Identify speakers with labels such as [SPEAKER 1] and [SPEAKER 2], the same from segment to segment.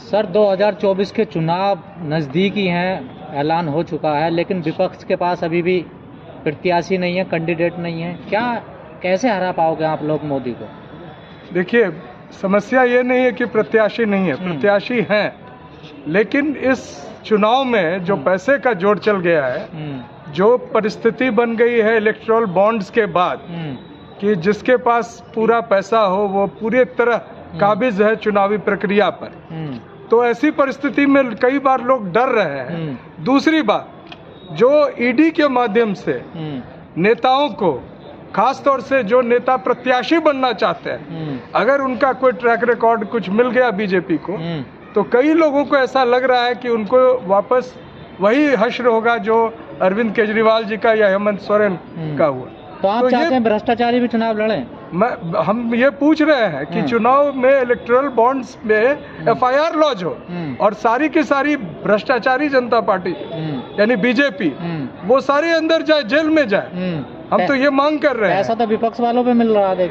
[SPEAKER 1] Sir 2024 के चुनाव नज़दीकी हैं, ऐलान हो चुका है, लेकिन विपक्ष के पास अभी भी प्रत्याशी नहीं है, कैंडिडेट नहीं है। कैसे हरा पाओगे आप लोग मोदी को?
[SPEAKER 2] देखिए, समस्या ये नहीं है कि प्रत्याशी नहीं है, प्रत्याशी हैं, लेकिन इस चुनाव में जो पैसे का जोड़ चल गया है, जो परिस्थिति बन गई है इलेक्टोरल बॉन्ड्स के बाद कि जिसके पास पूरा पैसा हो वो पूरी तरह काबिज है चुनावी प्रक्रिया पर, तो ऐसी परिस्थिति में कई बार लोग डर रहे हैं। दूसरी बात, जो ईडी के माध्यम से नेताओं को, खास तौर से जो नेता प्रत्याशी बनना चाहते हैं, अगर उनका कोई ट्रैक रिकॉर्ड कुछ मिल गया बीजेपी को, तो कई लोगों को ऐसा लग रहा है कि उनको वापस वही हश्र होगा जो अरविंद केजरीवाल जी का या हेमंत सोरेन का हुआ।
[SPEAKER 1] तो आप चाहते हैं भ्रष्टाचारी भी चुनाव लड़ें?
[SPEAKER 2] हम ये पूछ रहे हैं कि चुनाव में इलेक्टोरल बॉन्ड्स में FIR लॉन्च हो और सारी की सारी भ्रष्टाचारी जनता पार्टी यानी बीजेपी वो सारे अंदर जाए, जेल में जाए। हम तो ये मांग कर रहे हैं।
[SPEAKER 1] ऐसा तो विपक्ष वालों पे मिल रहा है।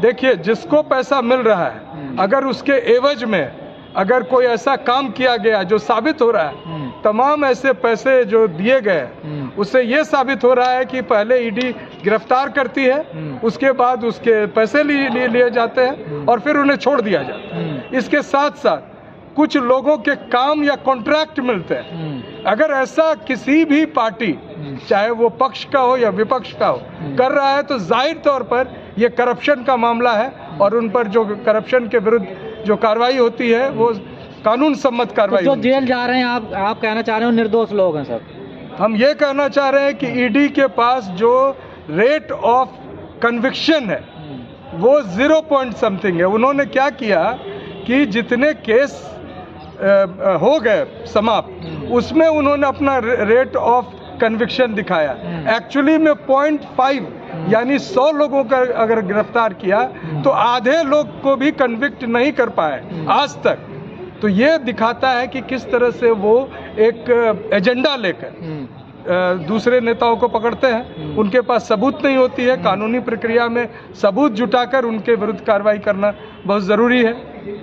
[SPEAKER 2] देखिए, जिसको पैसा मिल रहा है, अगर उसके एवज में अगर कोई ऐसा काम किया गया जो साबित हो रहा है, तमाम ऐसे पैसे जो दिए गए, उससे ये साबित हो रहा है कि पहले ईडी गिरफ्तार करती है, उसके बाद उसके पैसे लिए जाते हैं और फिर उन्हें छोड़ दिया जाता है। इसके साथ साथ कुछ लोगों के काम या कॉन्ट्रैक्ट मिलते हैं। अगर ऐसा किसी भी पार्टी, चाहे वो पक्ष का हो या विपक्ष का हो, कर रहा है, तो जाहिर तौर पर ये करप्शन का मामला है और उन पर जो करप्शन के विरुद्ध जो कार्रवाई होती है वो कानून सम्मत कार्रवाई।
[SPEAKER 1] तो जो जेल जा रहे हैं, आप कहना चाह रहे हो निर्दोष लोग हैं सर? हम
[SPEAKER 2] ये कहना चाह रहे हैं कि ईडी के पास जो रेट ऑफ कन्विक्शन है वो 0 पॉइंट समथिंग है। उन्होंने क्या किया कि जितने केस हो गए समाप्त, उसमें उन्होंने अपना रेट ऑफ कन्विक्शन दिखाया। एक्चुअली में 0.5 यानी 100 लोगों का अगर गिरफ्तार किया तो आधे लोग को भी कन्विक्ट नहीं कर पाए आज तक। तो ये दिखाता है कि किस तरह से वो एक एजेंडा लेकर दूसरे नेताओं को पकड़ते हैं। उनके पास सबूत नहीं होती है, कानूनी प्रक्रिया में सबूत जुटाकर उनके विरुद्ध कार्रवाई करना बहुत ज़रूरी है।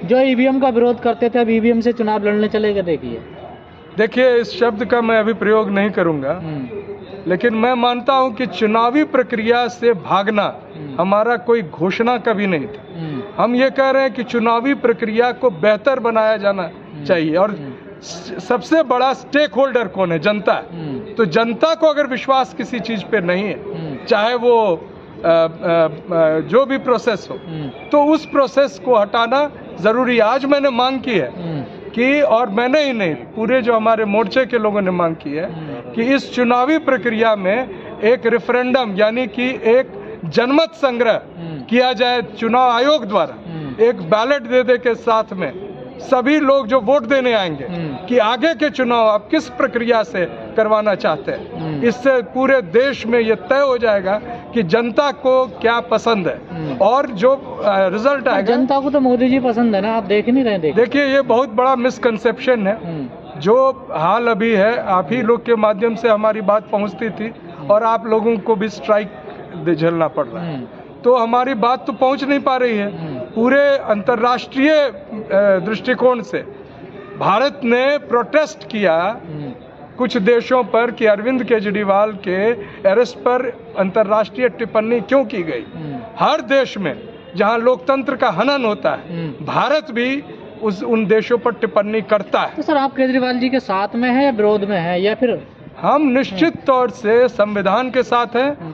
[SPEAKER 1] जो ईवीएम का विरोध करते थे, अब ईवीएम से चुनाव लड़ने चलेगा?
[SPEAKER 2] देखिए, इस शब्द का मैं अभी प्रयोग नहीं करूंगा, लेकिन मैं मानता हूं कि चुनावी प्रक्रिया से भागना हमारा कोई घोषणा कभी नहीं था। हम ये कह रहे हैं कि चुनावी प्रक्रिया को बेहतर बनाया जाना चाहिए और सबसे बड़ा स्टेक होल्डर कौन है? जनता। तो जनता को अगर विश्वास किसी चीज पे नहीं है, चाहे वो जो भी प्रोसेस हो, तो उस प्रोसेस को हटाना जरूरी है। आज मैंने मांग की है कि, और मैंने ही नहीं, पूरे जो हमारे मोर्चे के लोगों ने मांग की है कि इस चुनावी प्रक्रिया में एक रेफरेंडम यानी कि एक जनमत संग्रह किया जाए चुनाव आयोग द्वारा, एक बैलेट दे के साथ में सभी लोग जो वोट देने आएंगे कि आगे के चुनाव आप किस प्रक्रिया से करवाना चाहते हैं। इससे पूरे देश में ये तय हो जाएगा कि जनता को क्या पसंद है और जो रिजल्ट आएगा।
[SPEAKER 1] जनता को तो मोदी जी पसंद है ना, आप देख नहीं रहे?
[SPEAKER 2] देखिए, ये बहुत बड़ा मिसकंसेप्शन है। जो हाल अभी है, आप ही लोग के माध्यम से हमारी बात पहुंचती थी और आप लोगों को भी स्ट्राइक झेलना पड़ रहा है, तो हमारी बात तो पहुंच नहीं पा रही है। पूरे अंतर्राष्ट्रीय दृष्टिकोण से भारत ने प्रोटेस्ट किया कुछ देशों पर कि अरविंद केजरीवाल के अरेस्ट पर अंतर्राष्ट्रीय टिप्पणी क्यों की गई। हर देश में जहां लोकतंत्र का हनन होता है, भारत भी उन देशों पर टिप्पणी करता है।
[SPEAKER 1] तो सर, आप केजरीवाल जी के साथ में है या विरोध में है, या फिर?
[SPEAKER 2] हम निश्चित तौर से संविधान के साथ हैं।